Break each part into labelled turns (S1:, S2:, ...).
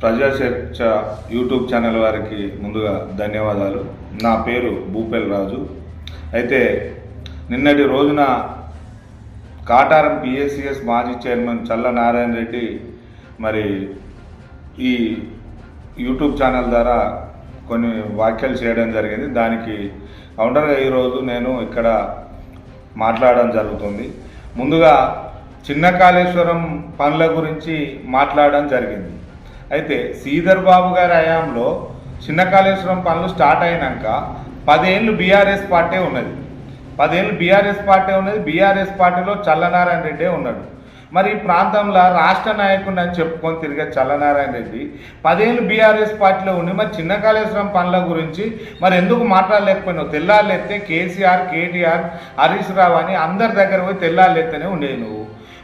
S1: ప్రజా చర్చ YouTube channel వారికి ముందుగా ధన్యవాదాలు. నా పేరు భూపేల్ రాజు. అయితే నిన్నటి రోజున కాటారం పిఎస్సిఎస్ మాజీ చైర్మన్ చల్ల నారాయణ రెడ్డి మరి ఈ యూట్యూబ్ ఛానల్ ద్వారా కొన్ని వ్యాఖ్యలు చేయడం జరిగింది. దానికి కౌంటర్గా ఈరోజు నేను ఇక్కడ మాట్లాడడం జరుగుతుంది. ముందుగా చిన్న కాళేశ్వరం పనుల గురించి మాట్లాడడం జరిగింది. అయితే శ్రీధర్ బాబు గారి హయాంలో చిన్న కాళేశ్వరం పనులు స్టార్ట్ అయినాక 10 ఏళ్ళు బీఆర్ఎస్ పార్టీ ఉన్నది. 10 ఏళ్ళు బీఆర్ఎస్ పార్టీ ఉన్నది. బీఆర్ఎస్ పార్టీలో చల్లనారాయణ రెడ్డే ఉన్నాడు. మరి ఈ ప్రాంతంలో రాష్ట్ర నాయకుడిని అని చెప్పుకొని తిరిగే చల్లనారాయణ రెడ్డి 10 ఏళ్ళు బీఆర్ఎస్ పార్టీలో ఉండి మరి చిన్న కాళేశ్వరం పనుల గురించి మరి ఎందుకు మాట్లాడలేకపోయినావు? తెల్లాళ్ళెత్తే కేసీఆర్, కేటీఆర్, హరీష్ రావు అని అందరి దగ్గర పోయి తెల్లాళ్ళెత్తనే ఉండేది నువ్వు.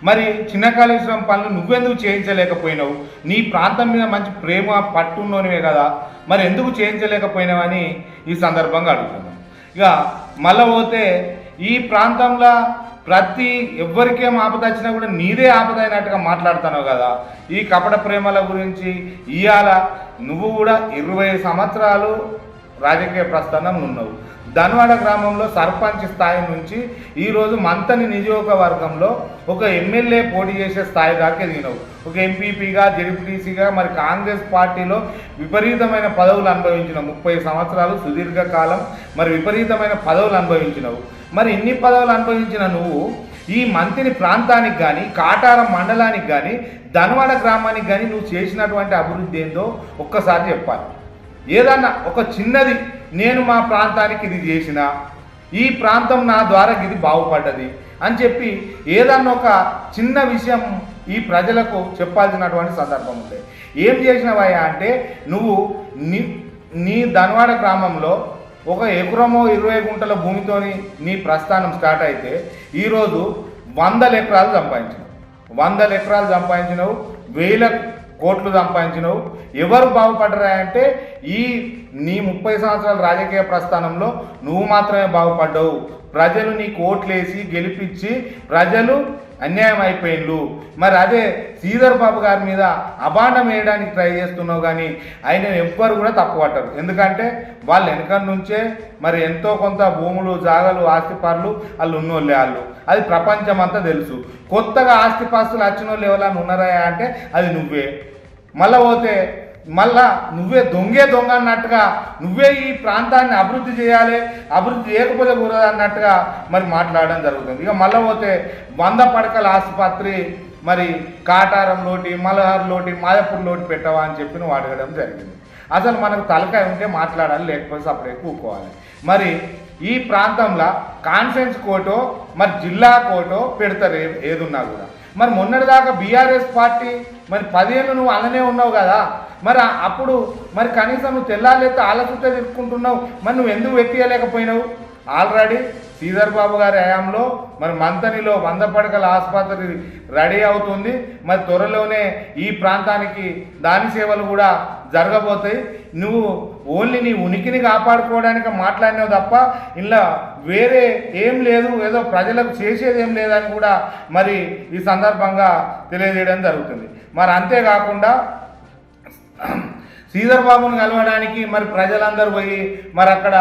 S1: మరి చిన్న కాళేశ్వరం పనులు నువ్వెందుకు చేయించలేకపోయినావు? నీ ప్రాంతం మీద మంచి ప్రేమ పట్టున్నోనివే కదా, మరి ఎందుకు చేయించలేకపోయినావని ఈ సందర్భంగా అడుగుతున్నాం. ఇక మళ్ళీ పోతే ఈ ప్రాంతంలో ప్రతి ఎవ్వరికేం ఆపద వచ్చినా కూడా నీదే ఆపద అయినట్టుగా మాట్లాడుతున్నావు కదా. ఈ కపట ప్రేమల గురించి ఇవాళ నువ్వు కూడా 20 సంవత్సరాలు రాజకీయ ప్రస్థానం ఉన్నావు. ధన్వాడ గ్రామంలో సర్పంచ్ స్థాయి నుంచి ఈరోజు మంతని నియోజకవర్గంలో ఒక ఎమ్మెల్యే పోటీ చేసే స్థాయి దాకా ఎదిగినావు. ఒక ఎంపీపీగా, జెడ్పీటీసీగా మరి కాంగ్రెస్ పార్టీలో విపరీతమైన పదవులు అనుభవించినావు. 30 సంవత్సరాలు సుదీర్ఘకాలం మరి విపరీతమైన పదవులు అనుభవించినావు. మరి ఇన్ని పదవులు అనుభవించిన నువ్వు ఈ మంతిని ప్రాంతానికి కానీ, కాటారం మండలానికి కానీ, ధన్వాడ గ్రామానికి కానీ నువ్వు చేసినటువంటి అభివృద్ధి ఏందో ఒక్కసారి చెప్పాలి. ఏదన్నా ఒక చిన్నది, నేను మా ప్రాంతానికి ఇది చేసిన, ఈ ప్రాంతం నా ద్వారా ఇది బాగుపడ్డది అని చెప్పి ఏదన్నా ఒక చిన్న విషయం ఈ ప్రజలకు చెప్పాల్సినటువంటి సందర్భం ఉంది. ఏం చేసినవయ్యా అంటే నువ్వు నీ ధన్వాడ గ్రామంలో ఒక ఎకరమో 20 గుంటల భూమితోని నీ ప్రస్థానం స్టార్ట్ అయితే ఈరోజు 100 ఎకరాలు సంపాదించినావు. 100 ఎకరాలు సంపాదించినావు, 1000 కోట్లు సంపాదించినావు. ఎవరు బాగుపడ్డరా అంటే ఈ నీ 30 సంవత్సరాల రాజకీయ ప్రస్థానంలో నువ్వు మాత్రమే బాగుపడ్డావు. ప్రజలు నీకు ఓట్లేసి గెలిపించి ప్రజలు అన్యాయం అయిపోయిండ్రు. మరి అదే శ్రీధర్ బాబు గారి మీద అభాండం వేయడానికి ట్రై చేస్తున్నావు, కానీ ఆయన ఎవ్వరు కూడా తప్పుపట్టరు. ఎందుకంటే వాళ్ళు వెనక నుంచే మరి ఎంతో కొంత భూములు, జాగలు, ఆస్తిపాస్తులు వాళ్ళు ఉన్నోళ్ళే. వాళ్ళు అది ప్రపంచం అంతా తెలుసు. కొత్తగా ఆస్తిపాస్తులు వచ్చిన వాళ్ళు ఎవరైనా ఉన్నారా అంటే అది నువ్వే. మళ్ళీ పోతే మళ్ళా నువ్వే దొంగ అన్నట్టుగా నువ్వే ఈ ప్రాంతాన్ని అభివృద్ధి చేయాలి, అభివృద్ధి చేయకపోతే కూడదు అన్నట్టుగా మరి మాట్లాడడం జరుగుతుంది. ఇక మళ్ళీ పోతే 100 పడకల ఆసుపత్రి మరి కాటారంలోటి, మలహార్లోటి, మాయాపూర్లోటి పెట్టవా అని చెప్పి నువ్వు అడగడం జరిగింది. అసలు మనకు తలకాయ ఉంటే మాట్లాడాలి, లేకపోతే సపరేట్ కూకోవాలి. మరి ఈ ప్రాంతంలో కాన్ఫరెన్స్ కోటో మరి జిల్లా కోటో పెడతారు ఏదున్నా కూడా. మరి మొన్నటిదాకా బీఆర్ఎస్ పార్టీ మరి 10 ఏళ్ళు నువ్వు అలానే ఉన్నావు కదా. మరి అప్పుడు మరి కనీసం నువ్వు తెల్లాలైతే ఆలోచిస్తే తిరుక్కుంటున్నావు. మరి నువ్వు ఎందుకు వెక్కియలేకపోయినావు? ఆల్రెడీ శ్రీధర్ బాబు గారి హయాంలో మరి మంతనిలో 100 పడకల ఆసుపత్రి రెడీ అవుతుంది. మరి త్వరలోనే ఈ ప్రాంతానికి దాని సేవలు కూడా జరగబోతాయి. నువ్వు ఓన్లీ నీ ఉనికిని కాపాడుకోవడానికి మాట్లాడినావు తప్ప ఇలా వేరే ఏం లేదు, ఏదో ప్రజలకు చేసేది ఏం లేదని కూడా మరి ఈ సందర్భంగా తెలియజేయడం జరుగుతుంది. మరి అంతేకాకుండా శ్రీధర్ బాబుని కలవడానికి మరి ప్రజలందరూ పోయి మరి అక్కడ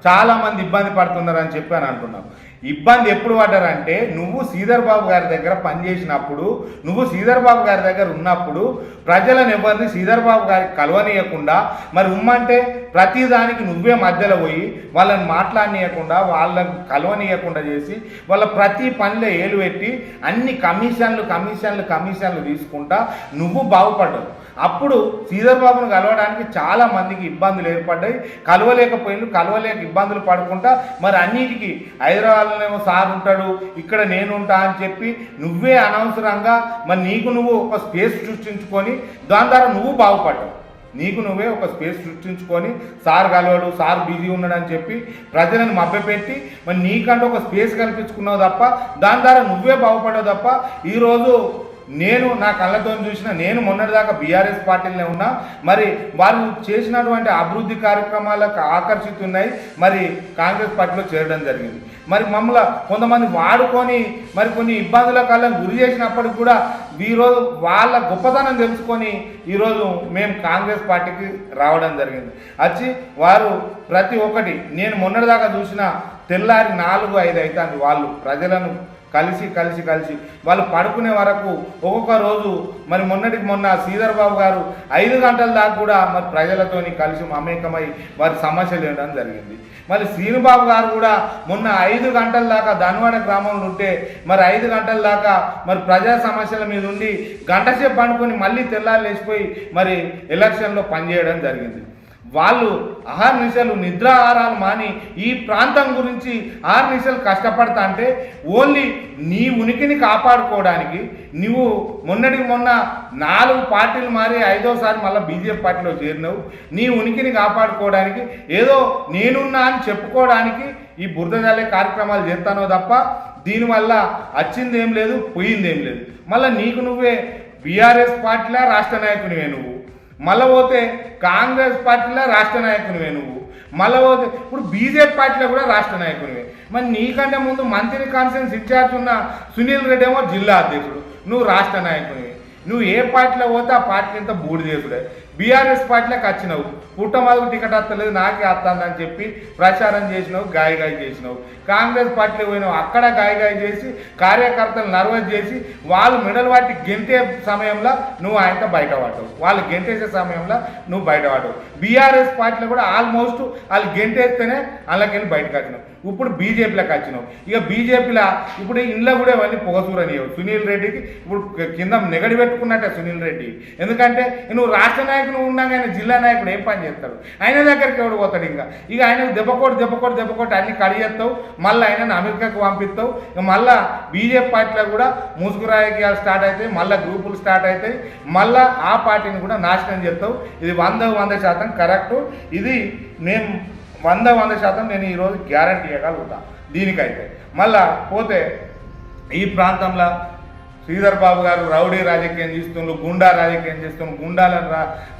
S1: చాలామంది ఇబ్బంది పడుతున్నారని చెప్పి అని అంటున్నావు. ఇబ్బంది ఎప్పుడు పడ్డారంటే నువ్వు శ్రీధర్ బాబు గారి దగ్గర పనిచేసినప్పుడు, నువ్వు శ్రీధర్ బాబు గారి దగ్గర ఉన్నప్పుడు ప్రజలను ఎవరిని శ్రీధర్ బాబు గారికి కలవనీయకుండా మరి ఉమ్మంటే ప్రతిదానికి నువ్వే మధ్యలో పోయి వాళ్ళని మాట్లాడనీయకుండా, వాళ్ళని కలవనీయకుండా చేసి వాళ్ళ ప్రతి పనిలో ఏలు పెట్టి అన్ని కమిషన్లు తీసుకుంటా నువ్వు బాగుపడ్డావు. అప్పుడు శ్రీధర్ బాబును కలవడానికి చాలా మందికి ఇబ్బందులు ఏర్పడ్డాయి. కలవలేక ఇబ్బందులు పడుకుంటా మరి అన్నిటికీ హైదరాబాద్లోనేమో సార్ ఉంటాడు, ఇక్కడ నేనుంటా అని చెప్పి నువ్వే అనవసరంగా మరి నీకు నువ్వు ఒక స్పేస్ సృష్టించుకొని దాని ద్వారా నువ్వు బాగుపడ్డావు. నీకు నువ్వే ఒక స్పేస్ సృష్టించుకొని సార్ కలవడు, సార్ బిజీ ఉన్నాడని చెప్పి ప్రజలను మభ్యపెట్టి మరి నీకంటూ ఒక స్పేస్ కల్పించుకున్నావు తప్ప దాని ద్వారా నువ్వే బాగుపడ్డావు తప్ప ఈరోజు నేను నా కళ్ళతో చూసిన, నేను మొన్నటిదాకా బీఆర్ఎస్ పార్టీలోనే ఉన్నా. మరి వారు చేసినటువంటి అభివృద్ధి కార్యక్రమాలకు ఆకర్షితున్నాయి, మరి కాంగ్రెస్ పార్టీలో చేరడం జరిగింది. మరి మమ్మల్ని కొంతమంది వాడుకొని మరి కొన్ని ఇబ్బందుల కాలం గురి చేసినప్పటికి కూడా ఈరోజు వాళ్ళ గొప్పతనం తెలుసుకొని ఈరోజు మేము కాంగ్రెస్ పార్టీకి రావడం జరిగింది. వచ్చి వారు ప్రతి ఒక్కటి నేను మొన్నటిదాకా చూసిన తెల్లారి 4-5 అవుతుంది వాళ్ళు ప్రజలను కలిసి వాళ్ళు పడుకునే వరకు ఒక్కొక్క రోజు మరి మొన్నటికి మొన్న శ్రీధర్ బాబు గారు 5 గంటల దాకా కూడా మరి ప్రజలతోని కలిసి మమేకమై వారి సమస్యలు ఇవ్వడం జరిగింది. మరి శ్రీనుబాబు గారు కూడా మొన్న 5 గంటల దాకా ధన్వాడ గ్రామంలో ఉంటే మరి 5 గంటల దాకా మరి ప్రజా సమస్యల మీద ఉండి గంట సేపు పండుకొని మళ్ళీ తెల్లారు లేచిపోయి మరి ఎలక్షన్లో పనిచేయడం జరిగింది. వాళ్ళు నిశలు నిద్రాహారాలు మాని ఈ ప్రాంతం గురించి నిశలు కష్టపడతా అంటే ఓన్లీ నీ ఉనికిని కాపాడుకోవడానికి నువ్వు మొన్నటికి మొన్న 4 పార్టీలు మారి 5వసారి మళ్ళీ బీజేపీ పార్టీలో చేరినావు. నీ ఉనికిని కాపాడుకోవడానికి ఏదో నేనున్నా అని చెప్పుకోవడానికి ఈ బురద జల్లే కార్యక్రమాలు చేస్తానో తప్ప దీనివల్ల వచ్చింది ఏం లేదు, పోయిందేం లేదు. మళ్ళీ నీకు నువ్వే బీఆర్ఎస్ పార్టీలో రాష్ట్ర నాయకునివే నువ్వు, మళ్ళీ పోతే కాంగ్రెస్ పార్టీలో రాష్ట్ర నాయకునివే నువ్వు, మళ్ళీ పోతే ఇప్పుడు బీజేపీ పార్టీలో కూడా రాష్ట్ర నాయకునివే. మరి నీకంటే ముందు మంత్రి కాన్ఫరెన్స్ ఇన్ఛార్జ్ ఉన్న సునీల్ రెడ్డి ఏమో జిల్లా అధ్యక్షుడు, నువ్వు రాష్ట్ర నాయకునివి. నువ్వు ఏ పార్టీలో పోతే ఆ పార్టీ అంతా బూడి చేసుడే. బీఆర్ఎస్ పార్టీలోకి వచ్చినావు, పుట్టమదుగు టికెట్ వస్తలేదు నాకే వస్తుందని చెప్పి ప్రచారం చేసినావు, గాయ చేసినావు. కాంగ్రెస్ పార్టీలో పోయినావు, అక్కడ గాయ చేసి కార్యకర్తలు నర్వస్ చేసి వాళ్ళు మెడల్ వాటి గెంటే సమయంలో నువ్వు ఆయనతో బయటపడ్డావు, వాళ్ళు గెంటేసే సమయంలో నువ్వు బయటపడ్డావు. బీఆర్ఎస్ పార్టీలో కూడా ఆల్మోస్ట్ వాళ్ళు గెంటేస్తేనే వాళ్ళకెళ్ళి బయటకు వచ్చినావు. ఇప్పుడు బీజేపీలోకి వచ్చినావు. ఇక బీజేపీలో ఇప్పుడు ఇంట్లో కూడా ఇవన్నీ పొగసూరనియవు. సునీల్ రెడ్డికి ఇప్పుడు కింద నెగడి పెట్టుకున్నట్టే సునీల్ రెడ్డి. ఎందుకంటే నువ్వు రాష్ట్ర నాయకుడు ఉన్నాక ఆయన జిల్లా నాయకుడు ఏం పని చేస్తాడు, ఆయన దగ్గరికి ఎవడు పోతాడు. ఇక ఆయనకు దెబ్బకోటి అన్ని కడిగేస్తావు, మళ్ళీ ఆయనను అమెరికాకు పంపిస్తావు. ఇక మళ్ళీ బీజేపీ పార్టీలో కూడా ముసుగు రాజకీయాలు స్టార్ట్ అవుతాయి, మళ్ళీ గ్రూపులు స్టార్ట్ అవుతాయి, మళ్ళీ ఆ పార్టీని కూడా నాశనం చేస్తావు. ఇది 100% కరెక్టు. ఇది మేము 100% నేను ఈరోజు గ్యారంటీ ఇవ్వగలుగుతా దీనికైతే. మళ్ళా పోతే ఈ ప్రాంతంలో శ్రీధర్ బాబు గారు రౌడీ రాజకీయం చేస్తున్నారు, గుండా రాజకీయం చేస్తున్నారు, గుండాలను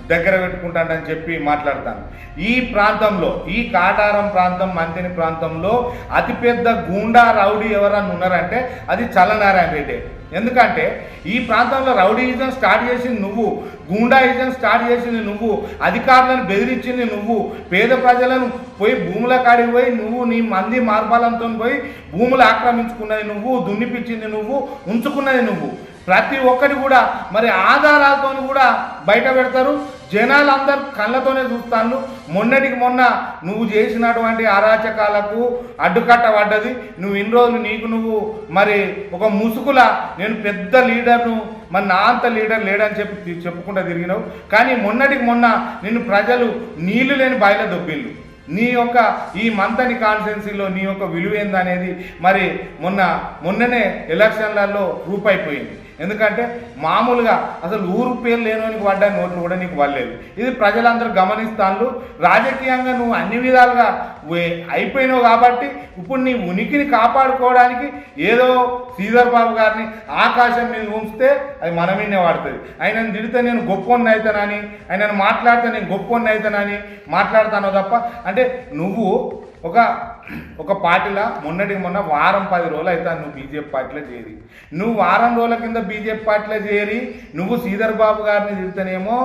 S1: దగ్గర పెట్టుకుంటాడని చెప్పి మాట్లాడతాను. ఈ ప్రాంతంలో ఈ కాటారం ప్రాంతం మంతిని ప్రాంతంలో అతిపెద్ద గుండా రౌడీ ఎవరన్నా ఉన్నారంటే అది చల్లనారాయణ రెడ్డి. ఎందుకంటే ఈ ప్రాంతంలో రౌడీయిజం స్టార్ట్ చేసింది నువ్వు, గూండాయిజం స్టార్ట్ చేసింది నువ్వు, అధికారులను బెదిరించింది నువ్వు, పేద ప్రజలను పోయి భూముల కాడికి పోయి నువ్వు నీ మంది మార్పాలంతో పోయి భూములు ఆక్రమించుకున్నది నువ్వు, దున్నిపించింది నువ్వు, ఉంచుకున్నది నువ్వు. ప్రతి ఒక్కటి కూడా మరి ఆధారాలతో కూడా బయట పెడతారు. జనాలు అందరూ కళ్ళతోనే చూస్తాను. మొన్నటికి మొన్న నువ్వు చేసినటువంటి అరాచకాలకు అడ్డుకట్ట పడ్డది. నువ్వు ఇన్ని రోజులు నీకు నువ్వు మరి ఒక ముసుగులా నేను పెద్ద లీడర్ను, మరి నా అంత లీడర్ లేడని చెప్పుకుంటూ తిరిగినావు. కానీ మొన్నటికి మొన్న నిన్ను ప్రజలు నీళ్లు లేని బాయిలో దొబ్బిళ్ళు. నీ యొక్క ఈ మంతని కాన్స్టిట్యున్సీలో నీ యొక్క విలువ ఏందనేది మరి మొన్ననే ఎలక్షన్లలో ప్రూఫ్ అయిపోయింది. ఎందుకంటే మామూలుగా అసలు ఊరు పేరు లేనోనికి పడ్డ నోట్లు కూడా నీకు వల్లేదు. ఇది ప్రజలందరూ గమనిస్తాను. రాజకీయంగా నువ్వు అన్ని విధాలుగా అయిపోయినావు కాబట్టి ఇప్పుడు నీ ఉనికిని కాపాడుకోవడానికి ఏదో శ్రీధర్ బాబు గారిని ఆకాశం మీద ఉంచితే అది మన మీదనే వాడుతుంది. ఆయనను తిడితే నేను గొప్పని అవుతానని, ఆయనను మాట్లాడితే నేను గొప్పని అవుతానని మాట్లాడతాను తప్ప. అంటే నువ్వు ఒక పార్టీలో మొన్నటికి మొన్న 10 రోజులు అవుతాను నువ్వు బీజేపీ పార్టీలో చేరి. నువ్వు 10 రోజుల కింద బీజేపీ పార్టీలో చేరి నువ్వు శ్రీధర్ బాబు గారిని తిడితేనేమో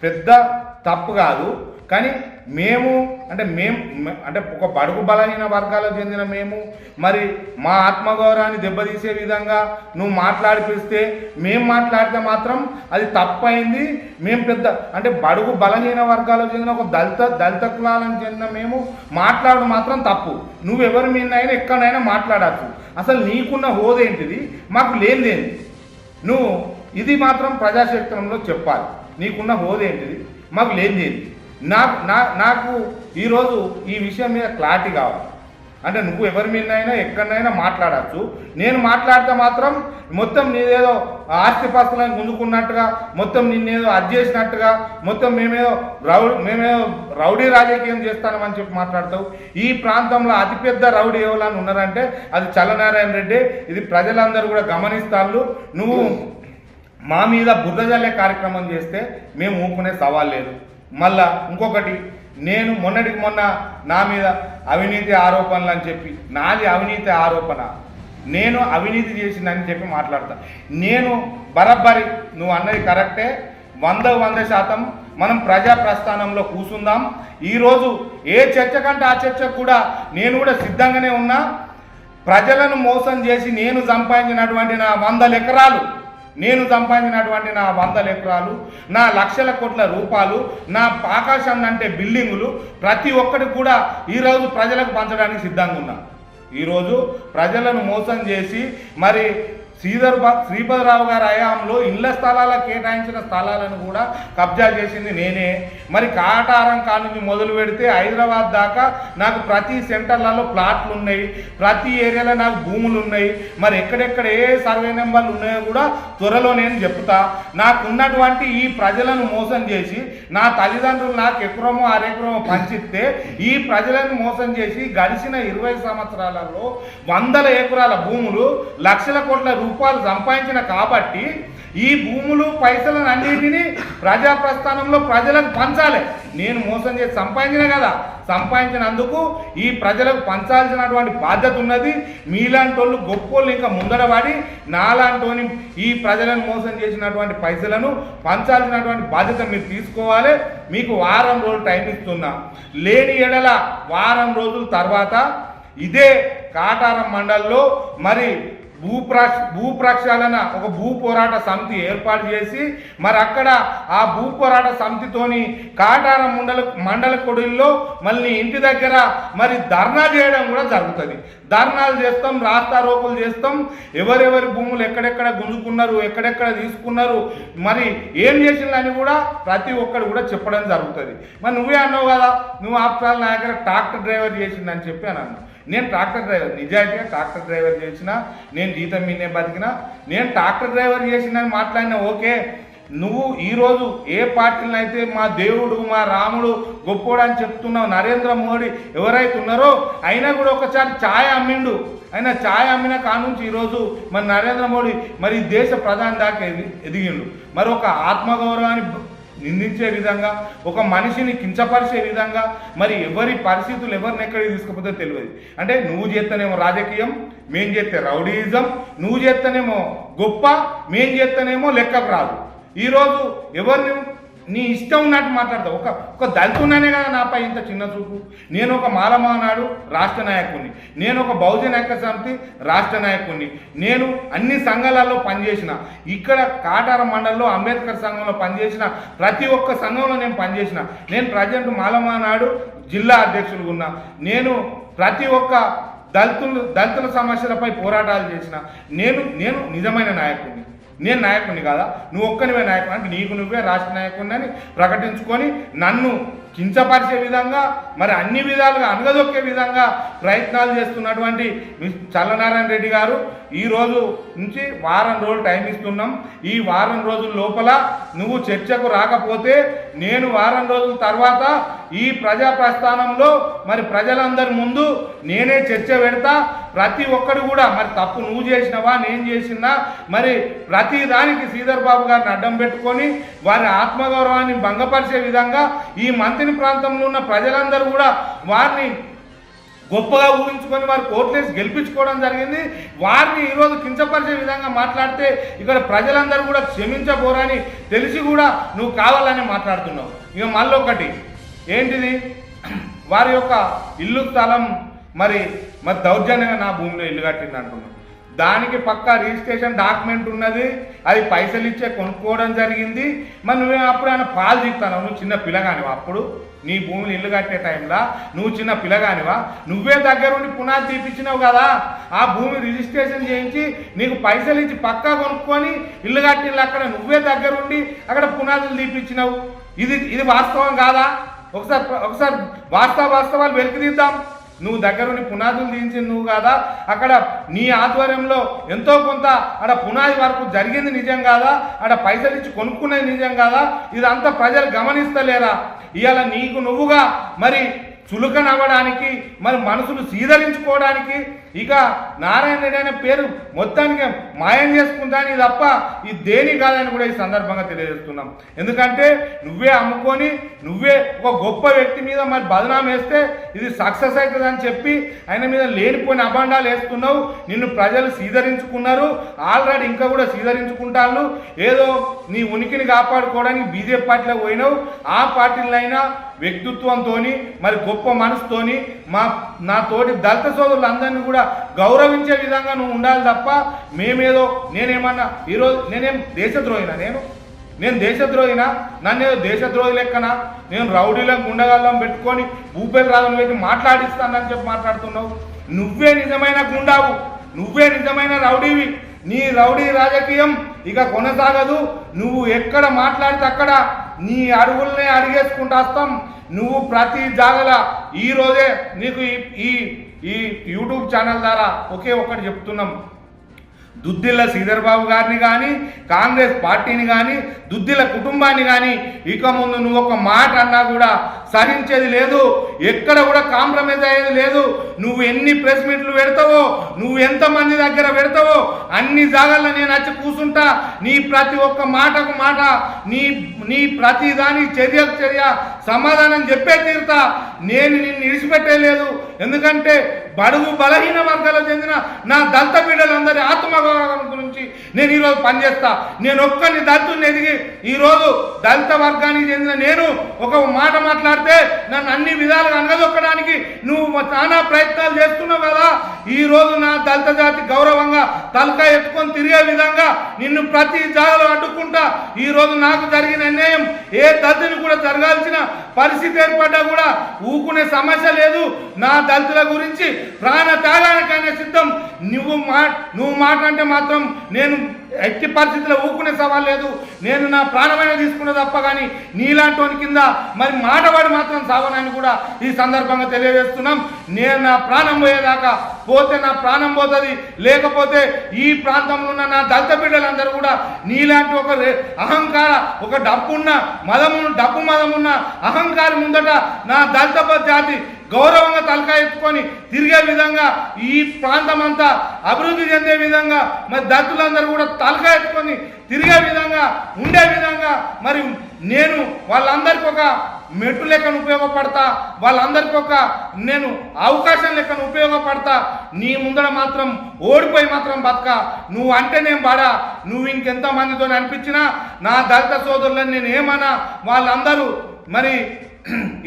S1: పెద్ద తప్పు కాదు. కానీ మేము అంటే ఒక బడుగు బలహీన వర్గాలకు చెందిన మేము మరి మా ఆత్మగౌరవాన్ని దెబ్బతీసే విధంగా నువ్వు మాట్లాడిపిస్తే మేము మాట్లాడితే మాత్రం అది తప్పైంది. మేము పెద్ద అంటే బడుగు బలహీన వర్గాలకు చెందిన ఒక దళిత కులాలకు చెందిన మేము మాట్లాడడం మాత్రం తప్పు. నువ్వెవరి మీదైనా ఎక్కడైనా మాట్లాడచ్చు. అసలు నీకున్న హోదేంటిది, మాకు లేనిదేంటి? నువ్వు ఇది మాత్రం ప్రజాక్షేత్రంలో చెప్పాలి. నీకున్న హోదేంటిది, మాకు లేనిదేంటి? నాకు ఈరోజు ఈ విషయం మీద క్లారిటీ కావాలి. అంటే నువ్వు ఎవరి మీదైనా ఎక్కడైనా మాట్లాడచ్చు. నేను మాట్లాడితే మాత్రం మొత్తం నీదేదో ఆస్తిపాస్తులను గుంజుకున్నట్టుగా, మొత్తం నిన్నేదో అది చేసినట్టుగా, మొత్తం మేమేదో రౌడీ రాజకీయం చేస్తామని చెప్పి మాట్లాడతావు. ఈ ప్రాంతంలో అతిపెద్ద రౌడీ ఎవరైనా ఉన్నారంటే అది చల్లనారాయణ రెడ్డి. ఇది ప్రజలందరూ కూడా గమనిస్తాను. నువ్వు మా మీద బురద జల్లే కార్యక్రమం చేస్తే మేము ఊపుకునే సవాల్ లేదు. మళ్ళా ఇంకొకటి, నేను మొన్నటికి మొన్న నా మీద అవినీతి ఆరోపణలు అని చెప్పి, నాది అవినీతి ఆరోపణ, నేను అవినీతి చేసిందని చెప్పి మాట్లాడతా. నేను బరబ్బరి నువ్వు అన్నది కరెక్టే, 100% మనం ప్రజా ప్రస్థానంలో కూర్చుందాం. ఈరోజు ఏ చర్చ కంటే ఆ చర్చకు కూడా నేను కూడా సిద్ధంగానే ఉన్నా. ప్రజలను మోసం చేసి నేను సంపాదించినటువంటి నా 100 ఎకరాలు, నా లక్షల కోట్ల రూపాయలు, నా ఆకాశం అంటే బిల్డింగులు, ప్రతి ఒక్కటి కూడా ఈరోజు ప్రజలకు పంచడానికి సిద్ధంగా ఉన్నా. ఈరోజు ప్రజలను మోసం చేసి మరి శ్రీపతిరావు గారి హయాంలో ఇళ్ల స్థలాల కేటాయించిన స్థలాలను కూడా కబ్జా చేసింది నేనే. మరి కాటారం కాడ నుంచి మొదలు పెడితే హైదరాబాద్ దాకా నాకు ప్రతి సెంటర్లలో ప్లాట్లు ఉన్నాయి, ప్రతి ఏరియాలో నాకు భూములు ఉన్నాయి. మరి ఎక్కడెక్కడ ఏ సర్వే నెంబర్లు ఉన్నాయో కూడా త్వరలో నేను చెప్తా. నాకున్నటువంటి ఈ ప్రజలను మోసం చేసి నా తల్లిదండ్రులు నాకు ఎకరమో అరెకరమో పంచిస్తే ఈ ప్రజలను మోసం చేసి గడిచిన 20 సంవత్సరాలలో 100 ఎకరాల భూములు, లక్షల కోట్ల రూపాయలు సంపాదించిన కాబట్టి ఈ భూములు పైసలను అన్నిటినీ ప్రజా ప్రస్థానంలో ప్రజలకు పంచాలి. నేను మోసం చేసి సంపాదించిన కదా, సంపాదించినందుకు ఈ ప్రజలకు పంచాల్సినటువంటి బాధ్యత ఉన్నది. మీలాంటి వాళ్ళు గొప్పోళ్ళు ఇంకా ముందరవాడి నాలాంటి ఈ ప్రజలను మోసం చేసినటువంటి పైసలను పంచాల్సినటువంటి బాధ్యత మీరు తీసుకోవాలి. మీకు వారం రోజులు టైం ఇస్తున్నా. లేని ఎడల వారం రోజుల తర్వాత ఇదే కాటారం మండల్లో మరి భూ ప్రక్షాళన ఒక భూ పోరాట సమితి ఏర్పాటు చేసి మరి అక్కడ ఆ భూ పోరాట సమితితోని కాటారం మండల కొడుల్లో మళ్ళీ ఇంటి దగ్గర మరి ధర్నా చేయడం కూడా జరుగుతుంది. ధర్నాలు చేస్తాం, రాస్తారోకులు చేస్తాం. ఎవరెవరి భూములు ఎక్కడెక్కడ గుంజుకున్నారు, ఎక్కడెక్కడ తీసుకున్నారు, మరి ఏం చేసిందని కూడా ప్రతి ఒక్కరు కూడా చెప్పడం జరుగుతుంది. మరి నువ్వే అన్నావు కదా, నువ్వు ఆప్రాల్ నా దగ్గర ట్రాక్టర్ డ్రైవర్ చేసిందని చెప్పి అని అన్నావు. నేను ట్రాక్టర్ డ్రైవర్, నిజాయితీగా ట్రాక్టర్ డ్రైవర్ చేసిన, నేను జీతం మీనే బతికినా. నేను ట్రాక్టర్ డ్రైవర్ చేసిందని మాట్లాడినా ఓకే. నువ్వు ఈరోజు ఏ పార్టీలను అయితే మా దేవుడు, మా రాముడు గొప్పోడు అని చెప్తున్నావు, నరేంద్ర మోడీ ఎవరైతే ఉన్నారో అయినా కూడా ఒకసారి ఛాయ్ అమ్మిండు. అయినా ఛాయ్ అమ్మిన కానుంచి ఈరోజు మరి నరేంద్ర మోడీ మరి దేశ ప్రధాని దాకా ఎదిగిండు. మరి ఒక ఆత్మగౌరవాన్ని నిందించే విధంగా, ఒక మనిషిని కించపరిచే విధంగా, మరి ఎవరి పరిస్థితులు ఎవరిని ఎక్కడికి తీసుకుపోతే తెలియదు. అంటే నువ్వు చేస్తేనేమో రాజకీయం, మేం చేస్తే రౌడీయిజం, నువ్వు చేస్తేనేమో గొప్ప, మేం చేస్తేనేమో లెక్కకు రాదు. ఈరోజు ఎవరిని నీ ఇష్టం ఉన్నట్టు మాట్లాడతావు. ఒక దళితున్నానే కదా నాపై ఇంత చిన్న చూపు. నేను ఒక మాలమానాడు రాష్ట్ర నాయకుడిని, నేను ఒక బహుజన ఐక్య సమితి రాష్ట్ర నాయకుడిని, నేను అన్ని సంఘాలలో పనిచేసిన, ఇక్కడ కాటారం మండలంలో అంబేద్కర్ సంఘంలో పనిచేసిన, ప్రతి ఒక్క సంఘంలో నేను పనిచేసిన. నేను ప్రజెంట్ మాలమానాడు జిల్లా అధ్యక్షులుగా ఉన్నా. నేను ప్రతి ఒక్క దళితుల సమస్యలపై పోరాటాలు చేసిన నేను నిజమైన నాయకుడిని. నేను నాయకుడిని కాదా, నువ్వు ఒక్కనివే నాయకుడు అంటే నీకు నువ్వే రాష్ట్ర నాయకుడిని అని ప్రకటించుకొని నన్ను కించపరిచే విధంగా, మరి అన్ని విధాలుగా అనగదొక్కే విధంగా ప్రయత్నాలు చేస్తున్నటువంటి చల్లనారాయణ రెడ్డి గారు ఈ రోజు నుంచి వారం రోజులు టైం ఇస్తున్నాం. ఈ వారం రోజుల లోపల నువ్వు చర్చకు రాకపోతే నేను వారం రోజుల తర్వాత ఈ ప్రజా ప్రస్థానంలో మరి ప్రజలందరి ముందు నేనే చర్చ పెడతా. ప్రతి ఒక్కరు కూడా మరి తప్పు నువ్వు చేసినవా నేను చేసినా మరి ప్రతి దానికి శ్రీధర్ బాబు గారిని అడ్డం పెట్టుకొని వారి ఆత్మగౌరవాన్ని భంగపరిచే విధంగా ఈ మంత్రి ప్రాంతంలో ఉన్న ప్రజలందరూ కూడా వారిని గొప్పగా ఊహించుకొని వారు కోట్లేసి గెలిపించుకోవడం జరిగింది. వారిని ఈరోజు కించపరిచే విధంగా మాట్లాడితే ఇక్కడ ప్రజలందరూ కూడా క్షమించబోరని తెలిసి కూడా నువ్వు కావాలని మాట్లాడుతున్నావు. ఇక మళ్ళీ ఒకటి ఏంటిది, వారి యొక్క ఇల్లు స్థలం మరి దౌర్జన్యంగా నా భూమిలో ఇల్లు కట్టింది అంటున్నావు. దానికి పక్కా రిజిస్ట్రేషన్ డాక్యుమెంట్ ఉన్నది, అది పైసలు ఇచ్చే కొనుక్కోవడం జరిగింది. మరి నువ్వే అప్పుడు ఆయన పాలు తీస్తాను, నువ్వు చిన్న పిల్లగానివా? అప్పుడు నీ భూమిని ఇల్లు కట్టే టైంలో నువ్వు చిన్న పిల్లగానివా? నువ్వే దగ్గరుండి పునాది తీపించినావు కదా, ఆ భూమి రిజిస్ట్రేషన్ చేయించి నీకు పైసలు ఇచ్చి పక్కా కొనుక్కొని ఇల్లు కట్టిల్లు, అక్కడ నువ్వే దగ్గరుండి అక్కడ పునాదులు తీపించినావు. ఇది వాస్తవం కాదా? ఒకసారి వాస్తవాలు వెలికిదిద్దాం. నువ్వు దగ్గరుండి పునాదులు తీయించింది నువ్వు కాదా? అక్కడ నీ ఆధ్వర్యంలో ఎంతో కొంత అక్కడ పునాది వరకు జరిగింది నిజం కాదా? అక్కడ పైసలు ఇచ్చి కొనుక్కునేది నిజం కాదా? ఇదంతా ప్రజలు గమనిస్తలేరా? ఇవాళ నీకు నువ్వుగా మరి చులకనవ్వడానికి మరి మనసులు సీదరించుకోవడానికి ఇక నారాయణ రెడ్డి అనే పేరు మొత్తానికి మాయం చేసుకుంటానికి తప్ప ఇది దేని కాదని కూడా ఈ సందర్భంగా తెలియజేస్తున్నాం. ఎందుకంటే నువ్వే అమ్ముకొని నువ్వే ఒక గొప్ప వ్యక్తి మీద మరి బదనాం వేస్తే ఇది సక్సెస్ అవుతుందని చెప్పి ఆయన మీద లేనిపోయిన అభాండాలు వేస్తున్నావు. నిన్ను ప్రజలు సీదరించుకున్నారు, ఆల్రెడీ ఇంకా కూడా సీదరించుకుంటాను. ఏదో నీ ఉనికిని కాపాడుకోవడానికి బీజేపీ పార్టీలో పోయినావు. ఆ పార్టీలైనా వ్యక్తిత్వంతో మరి గొప్ప మనసుతోని నా తోటి దళిత సోదరులందరినీ కూడా గౌరవించే విధంగా నువ్వు ఉండాలి తప్ప మేమేదో నేనేమన్నా ఈరోజు నేనేం దేశద్రోహినా? నేను దేశద్రోహినా? నన్నేదో దేశద్రోహి లెక్కనా? నేను రౌడీలను గుండగాళ్ళం పెట్టుకొని భూపేల్ రాజును పెట్టి మాట్లాడిస్తానని చెప్పి మాట్లాడుతున్నావు. నువ్వే నిజమైన గుండావు, నువ్వే నిజమైన రౌడీవి. నీ రౌడీ రాజకీయం ఇక కొనసాగదు. నువ్వు ఎక్కడ మాట్లాడితే అక్కడ నీ అడుగులనే అడిగేసుకుంటూ వస్తాం. నువ్వు ప్రతి జాగల ఈరోజే నీకు ఈ యూట్యూబ్ ఛానల్ ద్వారా ఒకే ఒక్కటి చెప్తున్నాం. దుద్దిల్ల శ్రీధర్ బాబు గారిని కానీ కాంగ్రెస్ పార్టీని కానీ దుద్దిల్ల కుటుంబాన్ని కానీ ఇక ముందు నువ్వు ఒక మాట అన్నా కూడా సహించేది లేదు, ఎక్కడ కూడా కాంప్రమైజ్ అయ్యేది లేదు. నువ్వు ఎన్ని ప్రెస్ మీట్లు పెడతావో, నువ్వు ఎంతమంది దగ్గర పెడతావో అన్ని జాగాల్లో నేను వచ్చి కూర్చుంటా. నీ ప్రతి ఒక్క మాటకు మాట, నీ ప్రతి దాని చర్యకు చర్య సమాధానం చెప్పే తీరుతా. నేను నిన్ను విడిచిపెట్టేలేదు. ఎందుకంటే బడుగు బలహీన వర్గాలకు చెందిన నా దళిత బిడ్డలందరి ఆత్మగౌరవం గురించి నేను ఈరోజు పనిచేస్తా. నేను ఒక్కరిని దళితుని ఎదిగి ఈరోజు దళిత వర్గానికి చెందిన నేను ఒక మాట మాట్లాడితే నన్ను అన్ని విధాలుగా అనగదొక్కడానికి నువ్వు చాలా ప్రయత్నాలు చేస్తున్నావు కదా. ఈరోజు నా దళిత జాతి గౌరవంగా తలకా ఎత్తుకొని తిరిగే విధంగా నిన్ను ప్రతి జాగలో అడ్డుకుంటా. ఈరోజు నాకు జరిగిన అన్యాయం ఏ దళితుని కూడా జరగాల్సిన పరిస్థితి ఏర్పడ్డా కూడా ఊకునే సమస్య లేదు. నా దళితుల గురించి ప్రాణ త్యాగానికైనా సిద్ధం. నువ్వు మాట అంటే మాత్రం నేను ఎట్టి పరిస్థితుల్లో ఊకునే సవాల్ లేదు. నేను నా ప్రాణమైన తీసుకున్న తప్ప కానీ నీలాంటి కింద మరి మాటవాడి మాత్రం సావనని కూడా ఈ సందర్భంగా తెలియజేస్తున్నాం. నేను నా ప్రాణం పోయేదాకా పోతే నా ప్రాణం పోతుంది, లేకపోతే ఈ ప్రాంతంలో ఉన్న నా దళిత బిడ్డలందరూ కూడా నీలాంటి ఒక అహంకార ఒక డబ్బు మదమున్న అహంకారం ముందట నా దళిత జాతి గౌరవంగా తలకా ఎత్తుకొని తిరిగే విధంగా ఈ ప్రాంతం అంతా అభివృద్ధి చెందే విధంగా మరి దళితులందరూ కూడా తలకా ఎత్తుకొని తిరిగే విధంగా ఉండే విధంగా మరి నేను వాళ్ళందరికీ ఒక మెట్టు లెక్కను ఉపయోగపడతా, వాళ్ళందరికీ ఒక నేను అవకాశం లెక్కను ఉపయోగపడతా. నీ ముందర మాత్రం ఓడిపోయి మాత్రం బతక. నువ్వు అంటే నేను బాడా, నువ్వు ఇంకెంతమందితో అనిపించినా నా దళిత సోదరులను నేను ఏమన్నా వాళ్ళందరూ మరి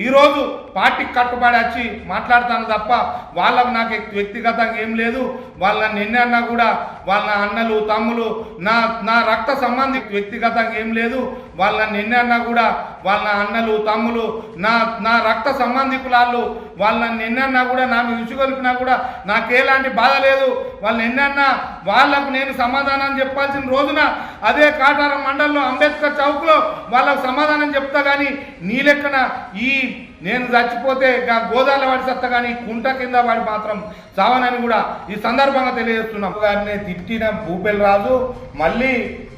S1: ఈరోజు పార్టీకి కట్టుబడి వచ్చి మాట్లాడతాను తప్ప వాళ్ళకు నాకు వ్యక్తిగతంగా ఏం లేదు. వాళ్ళని ఎన్ని అన్నా కూడా వాళ్ళ అన్నలు తమ్ములు నా రక్త సంబంధి వ్యక్తిగతంగా ఏం లేదు. వాళ్ళని ఎన్ని అన్నా కూడా వాళ్ళ అన్నలు తమ్ములు నా రక్త సంబంధికులాళ్ళు వాళ్ళని ఎన్నన్నా కూడా నా మీద విసుగొలిపినా కూడా నాకేలాంటి బాధ లేదు. వాళ్ళని ఎన్నన్నా వాళ్ళకు నేను సమాధానం చెప్పాల్సిన రోజున అదే కాటారం మండలంలో అంబేద్కర్ చౌక్లో వాళ్ళకు సమాధానం చెప్తా. కానీ నీ లెక్కన నేను చచ్చిపోతే గోదాల వాడి సత్తా కానీ కుంట కింద వాడి మాత్రం చావనని కూడా ఈ సందర్భంగా తెలియజేస్తున్నాం. గారిని తిట్టిన భూపేల్ రాజు మళ్ళీ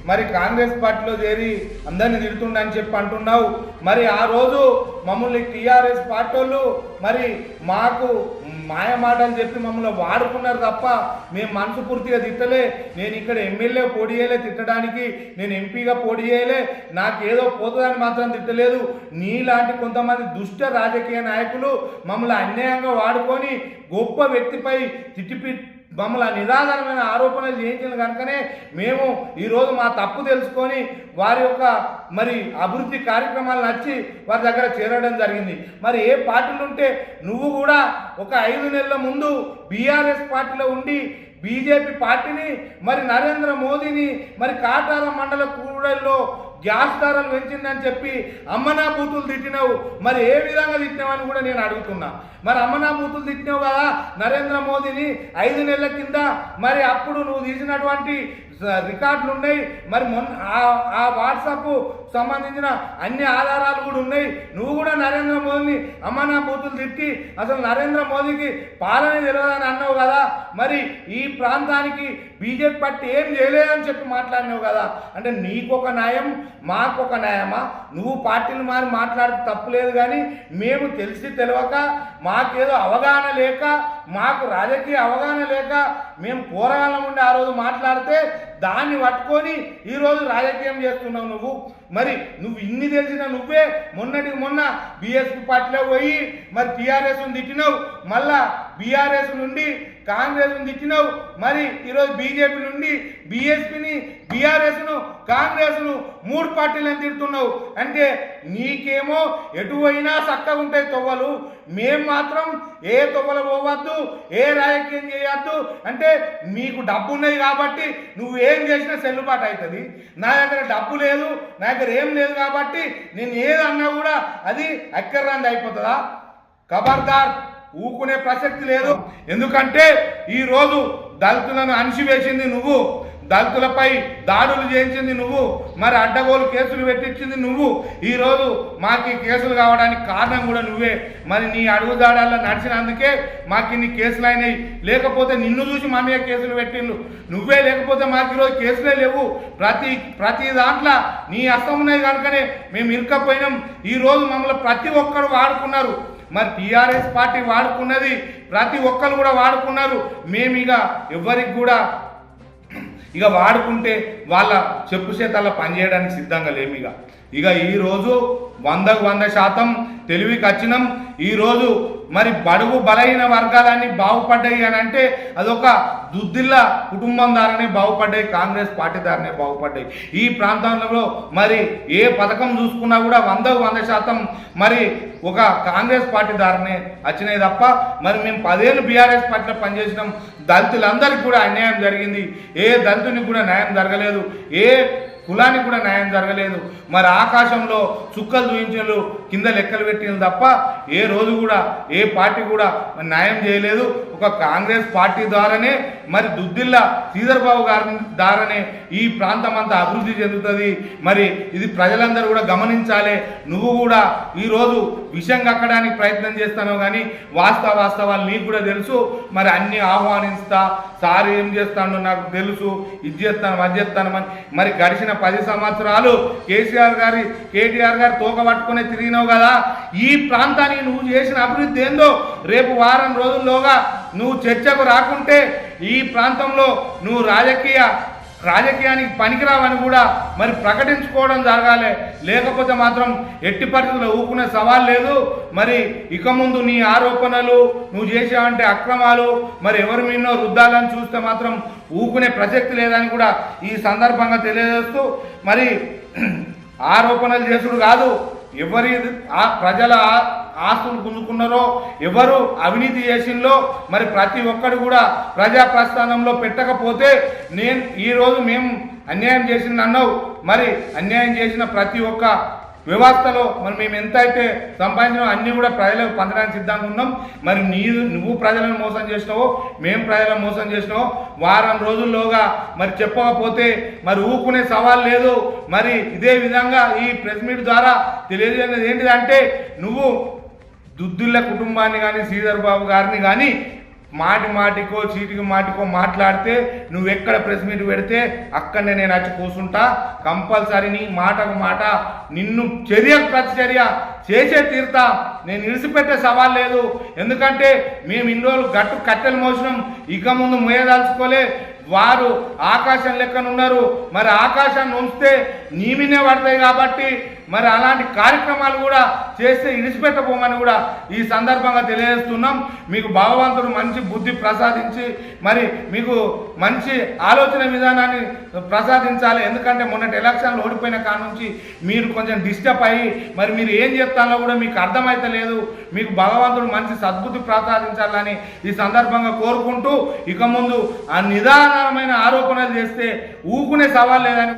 S1: మరి కాంగ్రెస్ పార్టీలో చేరి అందరినీ తిడుతుండని చెప్పి అంటున్నావు. మరి ఆ రోజు మమ్మల్ని టీఆర్ఎస్ పార్టీ వాళ్ళు మరి మాకు మాయ మాటలు చెప్పి మమ్మల్ని వాడుకున్నారు తప్ప మేము మనసు పూర్తిగా తిట్టలే. నేను ఇక్కడ ఎమ్మెల్యే పోటీ చేయలే తిట్టడానికి, నేను ఎంపీగా పోటీ చేయలే, నాకేదో పోతుందని మాత్రం తిట్టలేదు. నీలాంటి కొంతమంది దుష్ట రాజకీయ నాయకులు మమ్మల్ని అన్యాయంగా వాడుకొని గొప్ప వ్యక్తిపై మమ్మల్ని నిరాధారమైన ఆరోపణలు చేయించిన కనుకనే మేము ఈరోజు మా తప్పు తెలుసుకొని వారి యొక్క మరి అభివృద్ధి కార్యక్రమాలు నచ్చి వారి దగ్గర చేరడం జరిగింది. మరి ఏ పార్టీలు ఉంటే నువ్వు కూడా ఒక 5 నెలల ముందు బీఆర్ఎస్ పార్టీలో ఉండి బీజేపీ పార్టీని మరి నరేంద్ర మోదీని మరి కాటారం మండల కూడల్లో గ్యాస్ ధరలు పెంచిందని చెప్పి అమ్మనా బూతులు తిట్టినావు. మరి ఏ విధంగా తిట్టినావని కూడా నేను అడుగుతున్నా. మరి అమ్మనా బూతులు తిట్టినావు కదా నరేంద్ర మోదీని 5 నెలల కింద. మరి అప్పుడు నువ్వు తీసినటువంటి రికార్డులు ఉన్నాయి. మరి ఆ వాట్సాప్ సంబంధించిన అన్ని ఆధారాలు కూడా ఉన్నాయి. నువ్వు కూడా నరేంద్ర మోదీని అమ్మనా బూతులు తిట్టి అసలు నరేంద్ర మోదీకి పాలన తెలియదని అన్నావు కదా. మరి ఈ ప్రాంతానికి
S2: బీజేపీ పార్టీ ఏం చేయలేదని చెప్పి మాట్లాడినావు కదా. అంటే నీకొక న్యాయం మాకొక న్యాయమా? నువ్వు పార్టీలు మారి మాట్లాడితే తప్పులేదు, కానీ మేము తెలిసి తెలియక మాకేదో అవగాహన లేక మాకు రాజకీయ అవగాహన లేక మేము పోరాటం ఉండి ఆ రోజు మాట్లాడితే దాన్ని పట్టుకొని ఈరోజు రాజకీయం చేస్తున్నావు నువ్వు. మరి నువ్వు ఇన్ని తెలిసిన నువ్వే మొన్నటికి మొన్న బీఎస్పీ పార్టీలో పోయి మరి టీఆర్ఎస్ను తిట్టినావు, మళ్ళా బీఆర్ఎస్ నుండి కాంగ్రెస్ను తిట్టినావు, మరి ఈరోజు బీజేపీ నుండి బీఎస్పీని బీఆర్ఎస్ను కాంగ్రెస్ను 3 పార్టీలను తిడుతున్నావు. అంటే నీకేమో ఎటు పోయినా చక్కగా ఉంటాయి తొవ్వలు, మేము మాత్రం ఏ తొవ్వలు పోవద్దు, ఏ రాజకీయం చేయొద్దు. అంటే మీకు డబ్బు ఉన్నది కాబట్టి నువ్వు ఏం చేసినా చెల్లుబాటు అవుతుంది. నా దగ్గర డబ్బు లేదు, నా దగ్గర ఏం లేదు కాబట్టి నేను ఏదన్నా కూడా అది అక్కర్రాంది అయిపోతుందా? ఖబర్దార్, ఊకునే ప్రసక్తి లేదు. ఎందుకంటే ఈరోజు దళితులను అణిచివేసింది నువ్వు, దళితులపై దాడులు చేయించింది నువ్వు, మరి అడ్డగోలు కేసులు పెట్టించింది నువ్వు. ఈరోజు మాకు ఈ కేసులు కావడానికి కారణం కూడా నువ్వే. మరి నీ అడుగుదాడాల్లో నడిచినందుకే మాకు ఇన్ని కేసులు అయినాయి. లేకపోతే నిన్ను చూసి మా మీద కేసులు పెట్టిండ్రు నువ్వే, లేకపోతే మాకు ఈరోజు కేసులే లేవు. ప్రతి దాంట్లో నీ హస్తం ఉన్నది కనుకనే మేము ఇరుక్కపోయినాం. ఈరోజు మమ్మల్ని ప్రతి ఒక్కరు వాడుకున్నారు. మరి టీఆర్ఎస్ పార్టీ వాడుకున్నది, ప్రతి ఒక్కరు కూడా వాడుకున్నారు. మేము ఎవరికి కూడా వాడుకుంటే వాళ్ళ చెప్పు చేతల్లో పనిచేయడానికి సిద్ధంగా లేము. ఈరోజు 100% తెలివికి వచ్చినాం. ఈరోజు మరి బడుగు బలహీన వర్గాలన్నీ బాగుపడ్డాయి అని అంటే అదొక దుద్దిల్ల కుటుంబం ద్వారానే బాగుపడ్డాయి, కాంగ్రెస్ పార్టీ ద్వారానే బాగుపడ్డాయి. ఈ ప్రాంతంలో మరి ఏ పథకం చూసుకున్నా కూడా 100% మరి ఒక కాంగ్రెస్ పార్టీ ద్వారానే వచ్చినాయి తప్ప మరి మేము 10 ఏళ్ళు బీఆర్ఎస్ పార్టీలో పనిచేసినాం. దళితులందరికీ కూడా అన్యాయం జరిగింది, ఏ దళితునికి కూడా న్యాయం జరగలేదు, ఏ కులానికి కూడా న్యాయం జరగలేదు. మరి ఆకాశంలో చుక్కలు చూపించారు, కింద లెక్కలు పెట్టిన తప్ప ఏ రోజు కూడా ఏ పార్టీ కూడా మరి న్యాయం చేయలేదు. ఒక కాంగ్రెస్ పార్టీ ద్వారానే మరి దుద్దిల్ల శ్రీధర్ బాబు గారి ద్వారానే ఈ ప్రాంతం అంతా అభివృద్ధి చెందుతుంది. మరి ఇది ప్రజలందరూ కూడా గమనించాలి. నువ్వు కూడా ఈరోజు విషయం కక్కడానికి ప్రయత్నం చేస్తాను, కానీ వాస్తవాలు నీకు కూడా తెలుసు. మరి అన్ని ఆహ్వానిస్తా, సార్ ఏం చేస్తానో నాకు తెలుసు, ఇది చేస్తాను అది చేస్తాను. మరి గడిచిన 10 సంవత్సరాలు కేటీఆర్ గారి తోక పట్టుకునే తిరిగినావు కదా. ఈ ప్రాంతానికి నువ్వు చేసిన అభివృద్ధి ఏందో రేపు వారం రోజుల్లోగా నువ్వు చర్చకు రాకుంటే ఈ ప్రాంతంలో నువ్వు రాజకీయానికి పనికిరావని కూడా మరి ప్రకటించుకోవడం జరగాలి. లేకపోతే మాత్రం ఎట్టి పరిస్థితుల్లో ఊకునే సవాల్ లేదు. మరి ఇక ముందు నీ ఆరోపణలు నువ్వు చేసావంటే అక్రమాలు మరి ఎవరి మీనో రుద్దాలని చూస్తే మాత్రం ఊకునే ప్రసక్తి లేదని కూడా ఈ సందర్భంగా తెలియజేస్తూ, మరి ఆరోపణలు చేసుడు కాదు, ఎవరి ప్రజల ఆస్తులు గుంజుకున్నారో, ఎవరు అవినీతి చేసిందో మరి ప్రతి ఒక్కరు కూడా ప్రజా ప్రస్థానంలో పెట్టకపోతే ఈరోజు మేము అన్యాయం చేసింది అన్నావు. మరి అన్యాయం చేసిన ప్రతి ఒక్క వ్యవస్థలో మరి మేము ఎంత అయితే సంపాదించినా అన్నీ కూడా ప్రజలకు పొందడానికి సిద్ధంగా ఉన్నాం. మరి నువ్వు ప్రజలను మోసం చేసినావో మేము ప్రజలను మోసం చేసినావో వారం రోజుల్లోగా మరి చెప్పకపోతే మరి ఊకునే సవాల్ లేదు. మరి ఇదే విధంగా ఈ ప్రెస్ మీట్ ద్వారా తెలియజేయడం ఏంటిదంటే, నువ్వు దుద్దుల్ల కుటుంబాన్ని కానీ శ్రీధర్ బాబు గారిని కానీ మాటికో చీటికి మాటికో మాట్లాడితే నువ్వు ఎక్కడ ప్రెస్ మీట్ పెడితే అక్కడనే నేను వచ్చి కూర్చుంటా. కంపల్సరీ నీ మాటకు మాట నిన్ను చర్యకు ప్రతిచర్య చేసే తీరుతా. నేను విడిచిపెట్టే సవాల్ లేదు. ఎందుకంటే మేము ఇన్ని రోజులు గట్టు కట్టెలు మోసినాం, ఇక ముందు మోయదలుచుకోలే. వారు ఆకాశం లెక్కనున్నారు, మరి ఆకాశాన్ని ఉంచితే నీ మీనే పడతాయి. కాబట్టి మరి అలాంటి కార్యక్రమాలు కూడా చేస్తే ఇడిచిపెట్టబోమని కూడా ఈ సందర్భంగా తెలియజేస్తున్నాం. మీకు భగవంతుడు మంచి బుద్ధి ప్రసాదించి మరి మీకు మంచి ఆలోచన విధానాన్ని ప్రసాదించాలి. ఎందుకంటే మొన్నటి ఎలక్షన్లు ఓడిపోయిన కాడ నుంచి మీరు కొంచెం డిస్టర్బ్ అయ్యి మరి మీరు ఏం చెప్తానో కూడా మీకు అర్థమైతే లేదు. మీకు భగవంతుడు మంచి సద్బుద్ధి ప్రసాదించాలని ఈ సందర్భంగా కోరుకుంటూ, ఇక ముందు ఆ నిదానమైన ఆరోపణలు చేస్తే ఊకునే సవాల్ లేదని